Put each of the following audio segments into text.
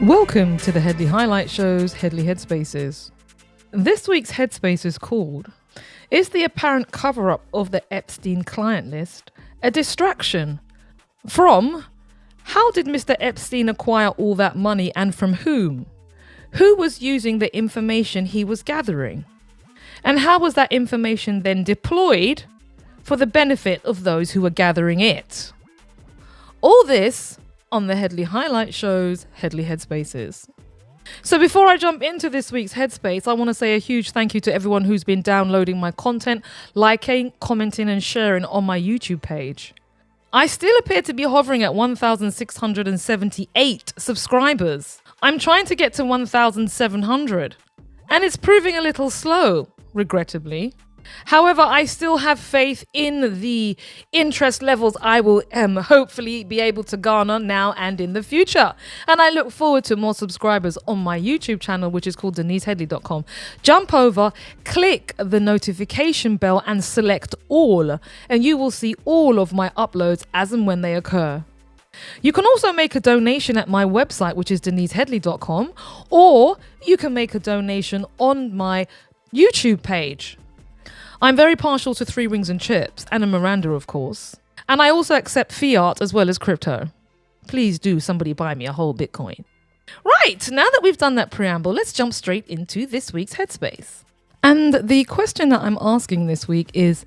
Welcome to the Headley Highlight Show's Headley Headspaces. This week's Headspace is called, "Is the apparent cover-up of the Epstein client list a distraction?" From, how did Mr. Epstein acquire all that money and from whom? Who was using the information he was gathering? And how was that information then deployed for the benefit of those who were gathering it? All this on the Headley Highlight Show's Headley Headspaces. So before I jump into this week's Headspace, I want to say a huge thank you to everyone who's been downloading my content, liking, commenting and sharing on my YouTube page. I still appear to be hovering at 1,678 subscribers. I'm trying to get to 1,700 and it's proving a little slow, regrettably. However, I still have faith in the interest levels I will hopefully be able to garner now and in the future. And I look forward to more subscribers on my YouTube channel, which is called DeniseHeadley.com. Jump over, click the notification bell and select all, and you will see all of my uploads as and when they occur. You can also make a donation at my website, which is DeniseHeadley.com, or you can make a donation on my YouTube page. I'm very partial to 3 Rings and Chips and a Miranda, of course. And I also accept fiat as well as crypto. Please do somebody buy me a whole Bitcoin. Right, now that we've done that preamble, let's jump straight into this week's Headspace. And the question that I'm asking this week is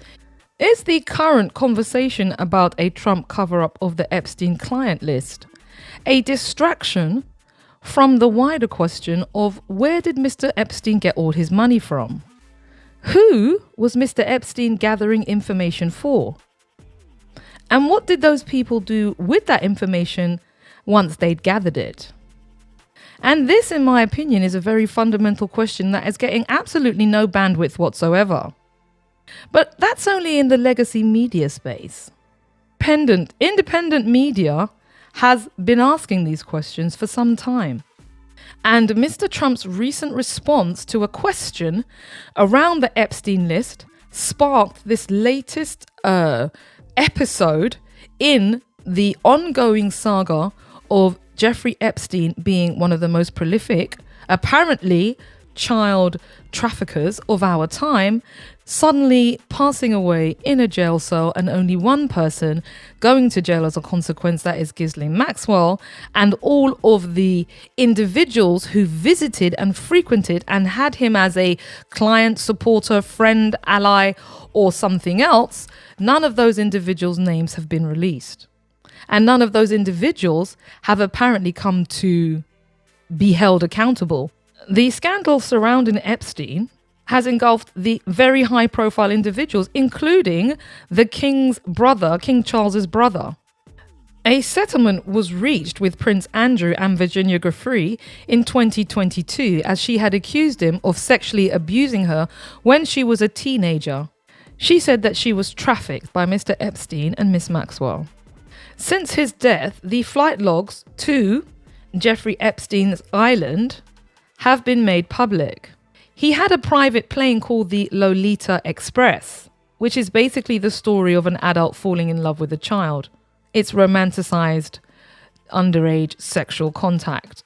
the current conversation about a Trump cover-up of the Epstein client list a distraction from the wider question of where did Mr. Epstein get all his money from? Who was Mr. Epstein gathering information for? And what did those people do with that information once they'd gathered it? And this, in my opinion, is a very fundamental question that is getting absolutely no bandwidth whatsoever. But that's only in the legacy media space. Independent media has been asking these questions for some time. And Mr. Trump's recent response to a question around the Epstein list sparked this latest episode in the ongoing saga of Jeffrey Epstein being one of the most prolific, apparently, child traffickers of our time, suddenly passing away in a jail cell and only one person going to jail as a consequence, that is Ghislaine Maxwell, and all of the individuals who visited and frequented and had him as a client, supporter, friend, ally, or something else. None of those individuals' names have been released. And none of those individuals have apparently come to be held accountable. The scandal surrounding Epstein has engulfed the very high-profile individuals, including the King's brother, King Charles's brother. A settlement was reached with Prince Andrew and Virginia Giuffre in 2022 as she had accused him of sexually abusing her when she was a teenager. She said that she was trafficked by Mr. Epstein and Miss Maxwell. Since his death, the flight logs to Jeffrey Epstein's island have been made public. He had a private plane called the Lolita Express, which is basically the story of an adult falling in love with a child. It's romanticized underage sexual contact.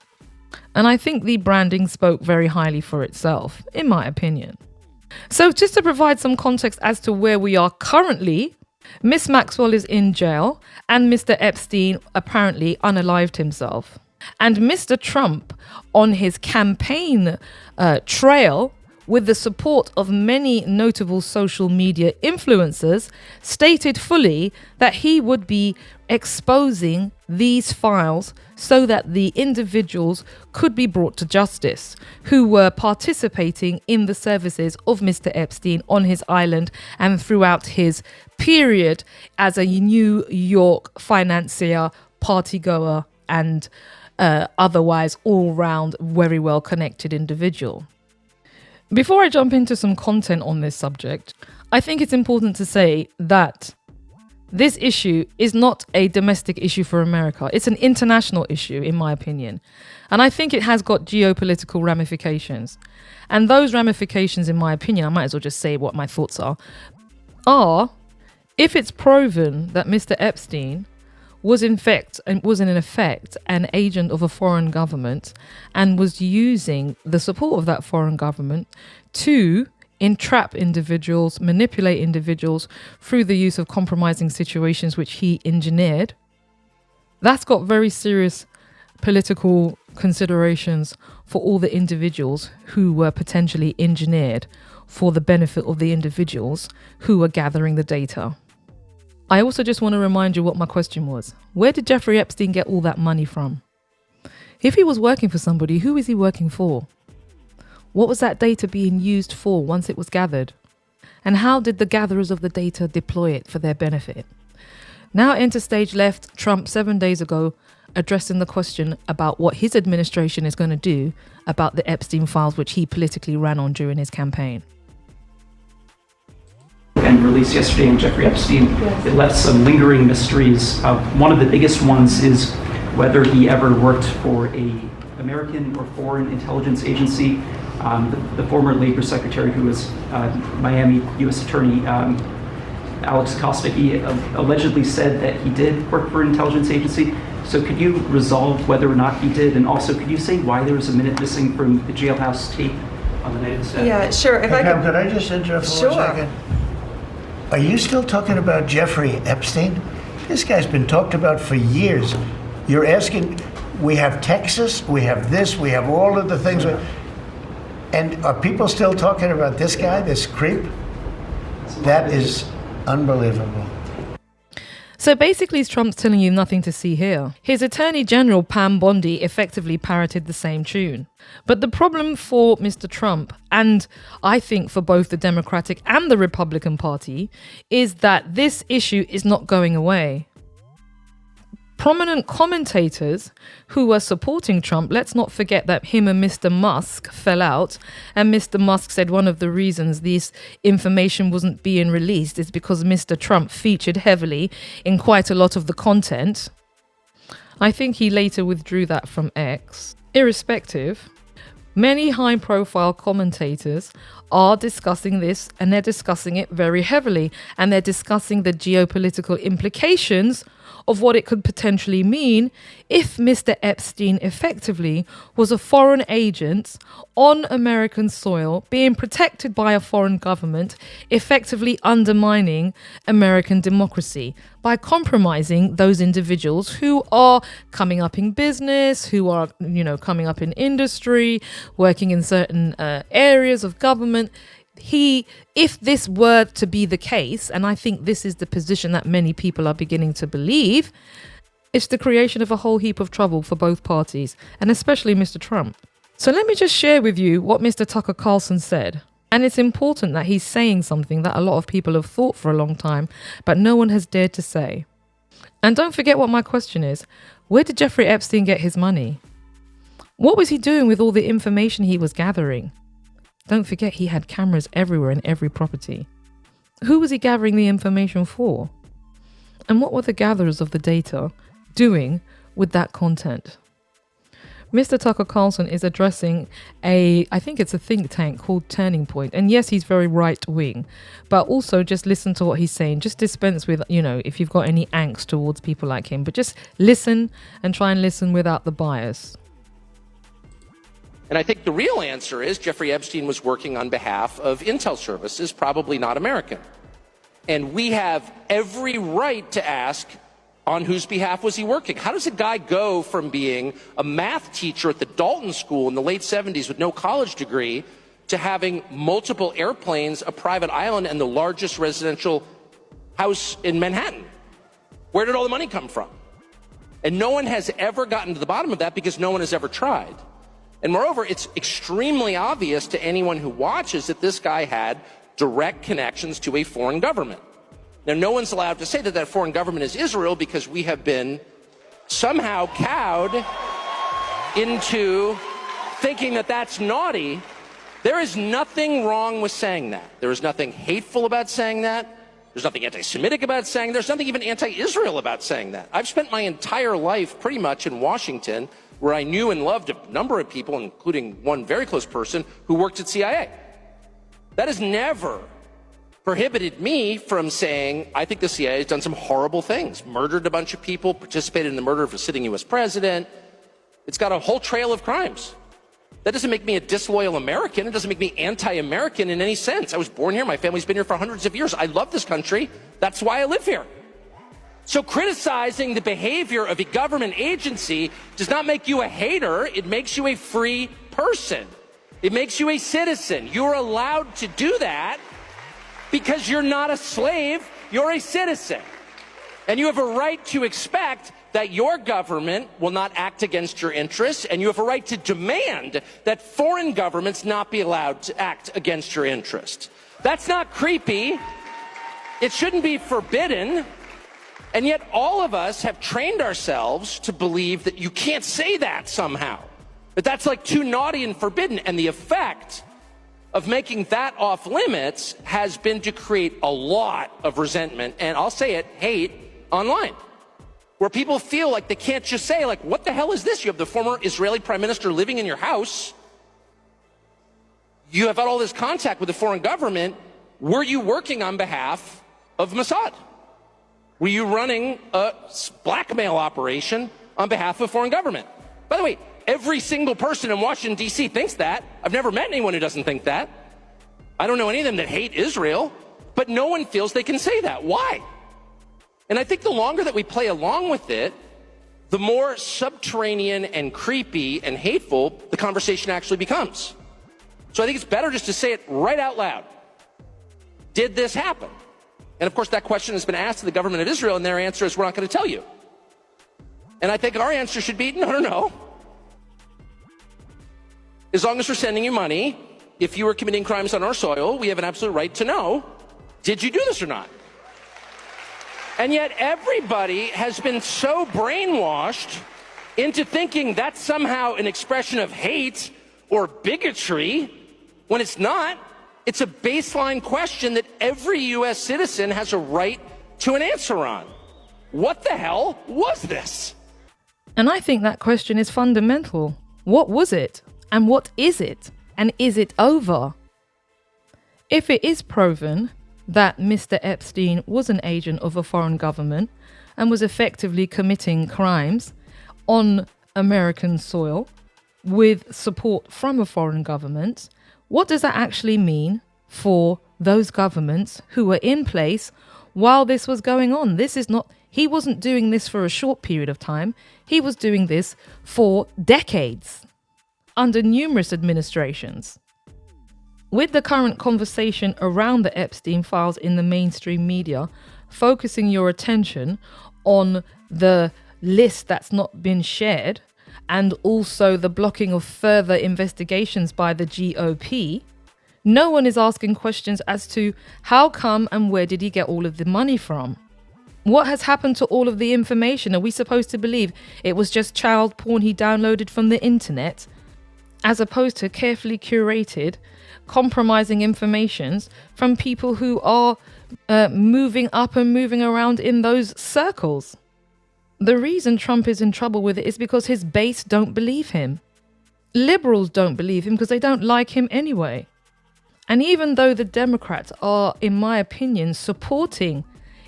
And I think the branding spoke very highly for itself, in my opinion. So just to provide some context as to where we are currently, Miss Maxwell is in jail and Mr. Epstein apparently unalived himself. And Mr. Trump, on his campaign trail, with the support of many notable social media influencers, stated fully that he would be exposing these files so that the individuals could be brought to justice who were participating in the services of Mr. Epstein on his island and throughout his period as a New York financier, partygoer, and otherwise all-round very well-connected individual. Before I jump into some content on this subject, I think it's important to say that this issue is not a domestic issue for America. It's an international issue, in my opinion. And I think it has got geopolitical ramifications. And those ramifications, in my opinion, I might as well just say what my thoughts are if it's proven that Mr. Epstein was in effect an agent of a foreign government and was using the support of that foreign government to entrap individuals, manipulate individuals through the use of compromising situations which he engineered. That's got very serious political considerations for all the individuals who were potentially engineered for the benefit of the individuals who were gathering the data. I also just want to remind you what my question was. Where did Jeffrey Epstein get all that money from? If he was working for somebody, who is he working for? What was that data being used for once it was gathered? And how did the gatherers of the data deploy it for their benefit? Now enter stage left, Trump 7 days ago, addressing the question about what his administration is going to do about the Epstein files which he politically ran on during his campaign. And released yesterday on Jeffrey Epstein, it left some lingering mysteries. One of the biggest ones is whether he ever worked for a American or foreign intelligence agency. The former Labor Secretary, who was Miami U.S. Attorney Alex Acosta, he allegedly said that he did work for an intelligence agency. So could you resolve whether or not he did? And also, could you say why there was a minute missing from the jailhouse tape on the night of the stabbing? Yeah, sure. If could I just interrupt for 1 second? Are you still talking about Jeffrey Epstein? This guy's been talked about for years. You're asking, we have Texas, we have this, we have all of the things. And are people still talking about this guy, this creep? That is unbelievable. So basically, Trump's telling you nothing to see here. His Attorney General, Pam Bondi, effectively parroted the same tune. But the problem for Mr. Trump, and I think for both the Democratic and the Republican Party, is that this issue is not going away. Prominent commentators who were supporting Trump, let's not forget that him and Mr. Musk fell out, and Mr. Musk said one of the reasons this information wasn't being released is because Mr. Trump featured heavily in quite a lot of the content. I think he later withdrew that from X. Irrespective, many high-profile commentators are discussing this, and they're discussing it very heavily, and they're discussing the geopolitical implications of what it could potentially mean if Mr. Epstein effectively was a foreign agent on American soil being protected by a foreign government, effectively undermining American democracy by compromising those individuals who are coming up in business, who are, coming up in industry, working in certain areas of government. If this were to be the case, and I think this is the position that many people are beginning to believe, it's the creation of a whole heap of trouble for both parties, and especially Mr. Trump. So let me just share with you what Mr. Tucker Carlson said. And it's important that he's saying something that a lot of people have thought for a long time, but no one has dared to say. And don't forget what my question is. Where did Jeffrey Epstein get his money? What was he doing with all the information he was gathering? Don't forget he had cameras everywhere in every property. Who was he gathering the information for? And what were the gatherers of the data doing with that content? Mr. Tucker Carlson is addressing I think it's a think tank called Turning Point. And yes, he's very right wing, but also just listen to what he's saying. Just dispense with, if you've got any angst towards people like him, but just listen and try and listen without the bias. And I think the real answer is Jeffrey Epstein was working on behalf of intel services, probably not American. And we have every right to ask, on whose behalf was he working? How does a guy go from being a math teacher at the Dalton School in the late 70s with no college degree to having multiple airplanes, a private island, and the largest residential house in Manhattan? Where did all the money come from? And no one has ever gotten to the bottom of that because no one has ever tried. And moreover, it's extremely obvious to anyone who watches that this guy had direct connections to a foreign government. Now, no one's allowed to say that that foreign government is Israel because we have been somehow cowed into thinking that that's naughty. There is nothing wrong with saying that. There is nothing hateful about saying that. There's nothing anti-Semitic about saying that. There's nothing even anti-Israel about saying that. I've spent my entire life pretty much in Washington, where I knew and loved a number of people, including one very close person who worked at CIA. That has never prohibited me from saying, I think the CIA has done some horrible things, murdered a bunch of people, participated in the murder of a sitting U.S. president. It's got a whole trail of crimes. That doesn't make me a disloyal American. It doesn't make me anti-American in any sense. I was born here. My family's been here for hundreds of years. I love this country. That's why I live here. So criticizing the behavior of a government agency does not make you a hater. It makes you a free person. It makes you a citizen. You're allowed to do that because you're not a slave. You're a citizen. And you have a right to expect that your government will not act against your interests, and you have a right to demand that foreign governments not be allowed to act against your interests. That's not creepy. It shouldn't be forbidden. And yet all of us have trained ourselves to believe that you can't say that somehow, that that's like too naughty and forbidden. And the effect of making that off limits has been to create a lot of resentment, and I'll say it, hate online, where people feel like they can't just say, like, what the hell is this? You have the former Israeli prime minister living in your house. You have had all this contact with the foreign government. Were you working on behalf of Mossad? Were you running a blackmail operation on behalf of foreign government? By the way, every single person in Washington, D.C. thinks that. I've never met anyone who doesn't think that. I don't know any of them that hate Israel, but no one feels they can say that. Why? And I think the longer that we play along with it, the more subterranean and creepy and hateful the conversation actually becomes. So I think it's better just to say it right out loud. Did this happen? And of course, that question has been asked to the government of Israel, and their answer is, we're not going to tell you. And I think our answer should be, no. As long as we're sending you money, if you were committing crimes on our soil, we have an absolute right to know, did you do this or not? And yet everybody has been so brainwashed into thinking that's somehow an expression of hate or bigotry, when it's not. It's a baseline question that every U.S. citizen has a right to an answer on. What the hell was this? And I think that question is fundamental. What was it? And what is it? And is it over? If it is proven that Mr. Epstein was an agent of a foreign government and was effectively committing crimes on American soil with support from a foreign government, what does that actually mean for those governments who were in place while this was going on? He wasn't doing this for a short period of time. He was doing this for decades under numerous administrations. With the current conversation around the Epstein files in the mainstream media, focusing your attention on the list that's not been shared, and also the blocking of further investigations by the GOP, no one is asking questions as to how come and where did he get all of the money from? What has happened to all of the information? Are we supposed to believe it was just child porn he downloaded from the internet, as opposed to carefully curated, compromising informations from people who are moving up and moving around in those circles? The reason Trump is in trouble with it is because his base don't believe him. Liberals don't believe him because they don't like him anyway. And even though the Democrats are, in my opinion, supporting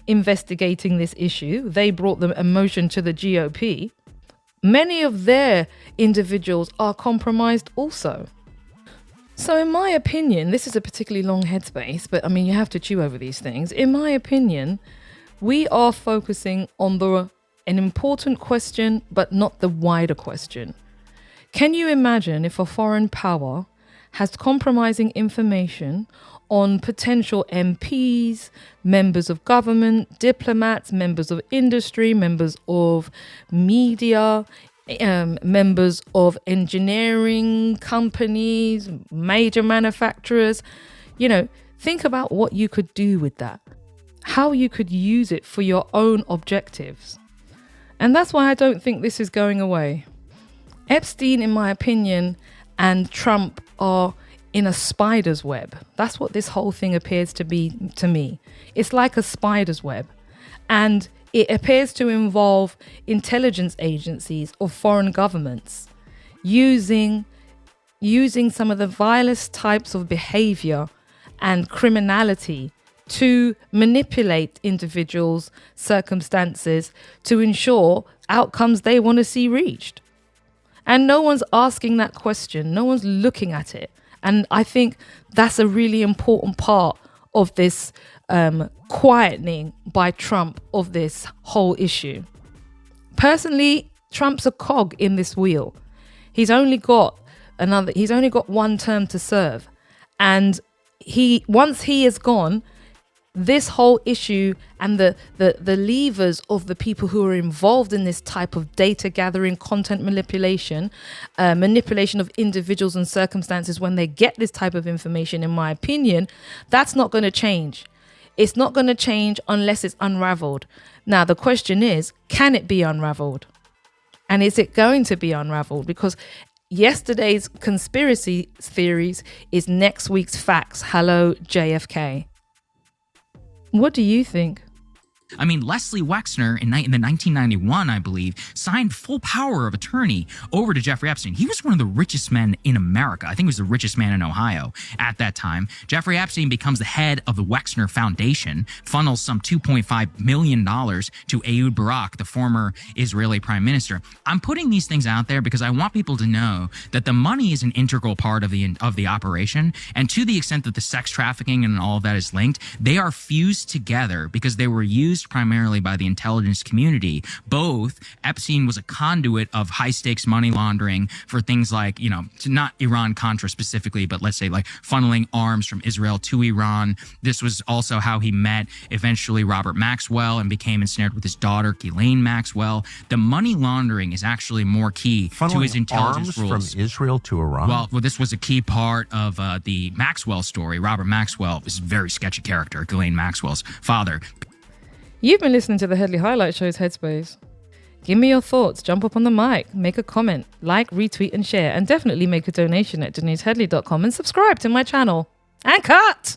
investigating this issue, they brought the motion to the GOP, many of their individuals are compromised also. So in my opinion, this is a particularly long headspace, but I mean, you have to chew over these things. In my opinion, we are focusing on an important question, but not the wider question. Can you imagine if a foreign power has compromising information on potential MPs, members of government, diplomats, members of industry, members of media, members of engineering companies, major manufacturers? Think about what you could do with that, how you could use it for your own objectives. And that's why I don't think this is going away. Epstein, in my opinion, and Trump are in a spider's web. That's what this whole thing appears to be to me. It's like a spider's web. And it appears to involve intelligence agencies or foreign governments using some of the vilest types of behavior and criminality to manipulate individuals' circumstances to ensure outcomes they want to see reached. And no one's asking that question. No one's looking at it. And I think that's a really important part of this quietening by Trump of this whole issue. Personally, Trump's a cog in this wheel. He's only got one term to serve. And once he is gone, this whole issue and the levers of the people who are involved in this type of data gathering, content manipulation, manipulation of individuals and circumstances when they get this type of information, in my opinion, that's not going to change. It's not going to change unless it's unraveled. Now, the question is, can it be unraveled? And is it going to be unraveled? Because yesterday's conspiracy theories is next week's facts. Hello, JFK. What do you think? I mean, Leslie Wexner in the 1991, I believe, signed full power of attorney over to Jeffrey Epstein. He was one of the richest men in America. I think he was the richest man in Ohio at that time. Jeffrey Epstein becomes the head of the Wexner Foundation, funnels some $2.5 million to Ehud Barak, the former Israeli prime minister. I'm putting these things out there because I want people to know that the money is an integral part of the operation. And to the extent that the sex trafficking and all of that is linked, they are fused together because they were used primarily by the intelligence community. Both, Epstein was a conduit of high-stakes money laundering for things like, not Iran-Contra specifically, but let's say like funneling arms from Israel to Iran. This was also how he met eventually Robert Maxwell and became ensnared with his daughter, Ghislaine Maxwell. The money laundering is actually more key to his intelligence rules. Arms from Israel to Iran? Well, this was a key part of the Maxwell story. Robert Maxwell is a very sketchy character, Ghislaine Maxwell's father. You've been listening to the Headley Highlight Show's Headspace. Give me your thoughts, jump up on the mic, make a comment, like, retweet and share, and definitely make a donation at DeniseHeadley.com and subscribe to my channel. And cut!